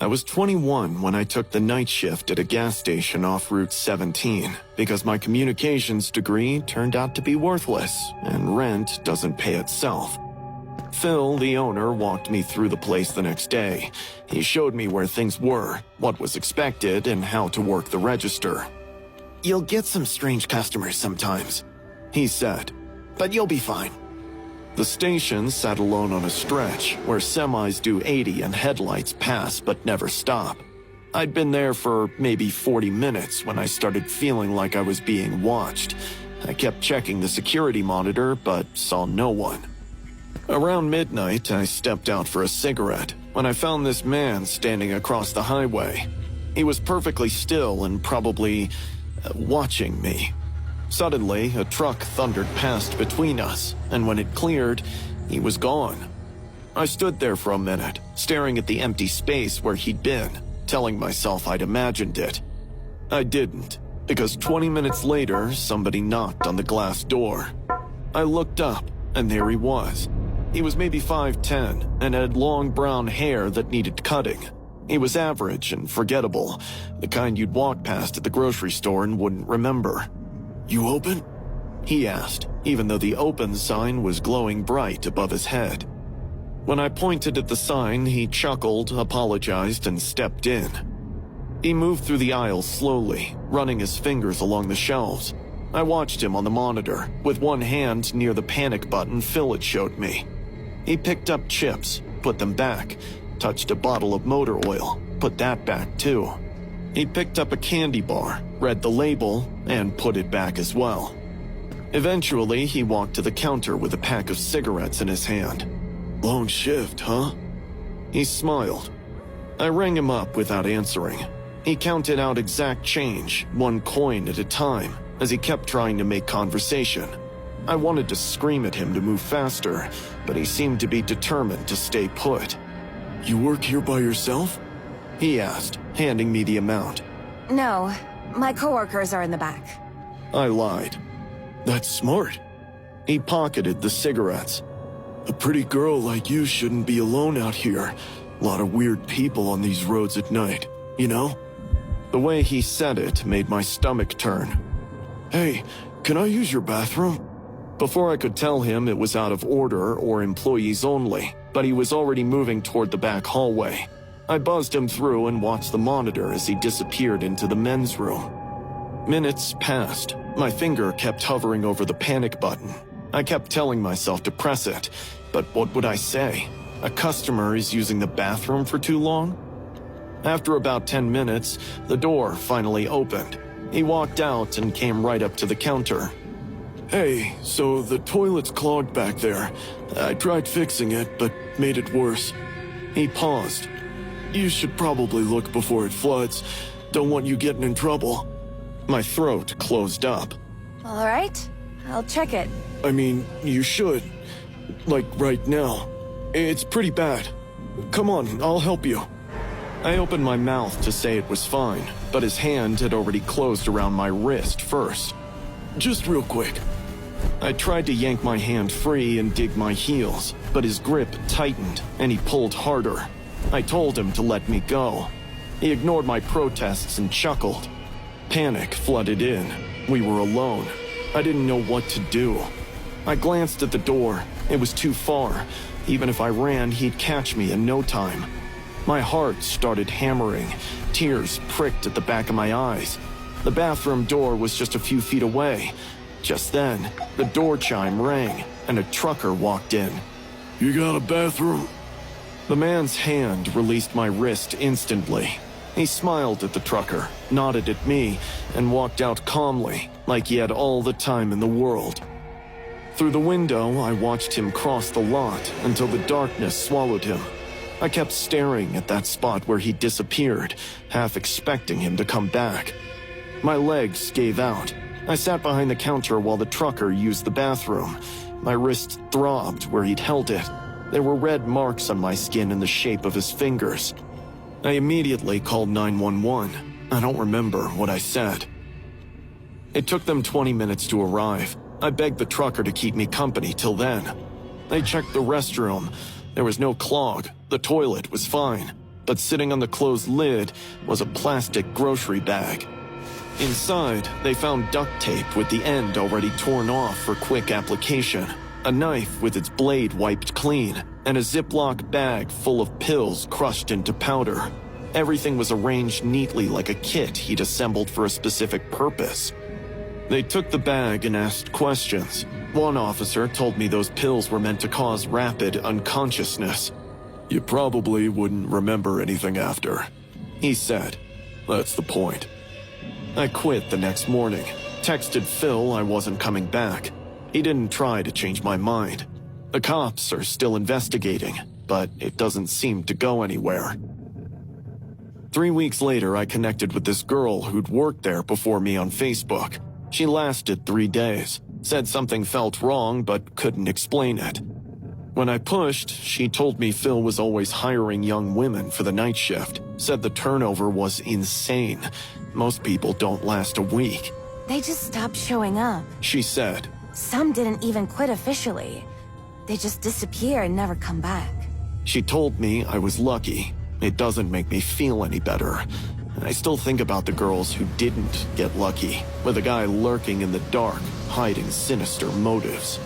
I was 21 when I took the night shift at a gas station off Route 17 because my communications degree turned out to be worthless and rent doesn't pay itself. Phil, the owner, walked me through the place the next day. He showed me where things were, what was expected, and how to work the register. "You'll get some strange customers sometimes," he said, "but you'll be fine." The station sat alone on a stretch where semis do 80 and headlights pass but never stop. I'd been there for maybe 40 minutes when I started feeling like I was being watched. I kept checking the security monitor but saw no one. Around midnight, I stepped out for a cigarette when I found this man standing across the highway. He was perfectly still and probably watching me. Suddenly, a truck thundered past between us, and when it cleared, he was gone. I stood there for a minute, staring at the empty space where he'd been, telling myself I'd imagined it. I didn't, because 20 minutes later, somebody knocked on the glass door. I looked up, and there he was. He was maybe 5'10", and had long brown hair that needed cutting. He was average and forgettable, the kind you'd walk past at the grocery store and wouldn't remember. "You open?" he asked, even though the open sign was glowing bright above his head. When I pointed at the sign, he chuckled, apologized, and stepped in. He moved through the aisles slowly, running his fingers along the shelves. I watched him on the monitor, with one hand near the panic button Phil had showed me. He picked up chips, put them back, touched a bottle of motor oil, put that back too. He picked up a candy bar, read the label, and put it back as well. Eventually, he walked to the counter with a pack of cigarettes in his hand. "Long shift, huh?" He smiled. I rang him up without answering. He counted out exact change, one coin at a time, as he kept trying to make conversation. I wanted to scream at him to move faster, but he seemed to be determined to stay put. "You work here by yourself?" he asked, handing me the amount. No, my coworkers are in the back. I lied. "That's smart." He pocketed the cigarettes. "A pretty girl like you shouldn't be alone out here. A lot of weird people on these roads at night, you know?" The way he said it made my stomach turn. "Hey, can I use your bathroom?" Before I could tell him it was out of order or employees only, but he was already moving toward the back hallway. I buzzed him through and watched the monitor as he disappeared into the men's room. Minutes passed. My finger kept hovering over the panic button. I kept telling myself to press it, but what would I say? A customer is using the bathroom for too long? After about 10 minutes, the door finally opened. He walked out and came right up to the counter. "Hey, so the toilet's clogged back there. I tried fixing it, but made it worse." He paused. "You should probably look before it floods. Don't want you getting in trouble." My throat closed up. All right, I'll check it. "I mean, you should. Like right now. It's pretty bad. Come on, I'll help you." I opened my mouth to say it was fine, but his hand had already closed around my wrist first. "Just real quick." I tried to yank my hand free and dig my heels, but his grip tightened and he pulled harder. I told him to let me go. He ignored my protests and chuckled. Panic flooded in. We were alone. I didn't know what to do. I glanced at the door. It was too far. Even if I ran, he'd catch me in no time. My heart started hammering. Tears pricked at the back of my eyes. The bathroom door was just a few feet away. Just then, the door chime rang, and a trucker walked in. "You got a bathroom?" The man's hand released my wrist instantly. He smiled at the trucker, nodded at me, and walked out calmly, like he had all the time in the world. Through the window, I watched him cross the lot until the darkness swallowed him. I kept staring at that spot where he disappeared, half expecting him to come back. My legs gave out. I sat behind the counter while the trucker used the bathroom. My wrist throbbed where he'd held it. There were red marks on my skin in the shape of his fingers. I immediately called 911. I don't remember what I said. It took them 20 minutes to arrive. I begged the trucker to keep me company till then. They checked the restroom. There was no clog. The toilet was fine. but sitting on the closed lid was a plastic grocery bag. Inside, they found duct tape with the end already torn off for quick application, a knife with its blade wiped clean, and a Ziploc bag full of pills crushed into powder. Everything was arranged neatly like a kit he'd assembled for a specific purpose. They took the bag and asked questions. One officer told me those pills were meant to cause rapid unconsciousness. "You probably wouldn't remember anything after," he said. "That's the point." I quit the next morning, texted Phil I wasn't coming back. He didn't try to change my mind. The cops are still investigating, but it doesn't seem to go anywhere. 3 weeks later, I connected with this girl who'd worked there before me on Facebook. She lasted 3 days, said something felt wrong but couldn't explain it. When I pushed, she told me Phil was always hiring young women for the night shift, said the turnover was insane. Most people don't last a week. They just stopped showing up. She said. Some didn't even quit officially. They just disappear and never come back. She told me I was lucky. It doesn't make me feel any better. I still think about the girls who didn't get lucky, with a guy lurking in the dark, hiding sinister motives.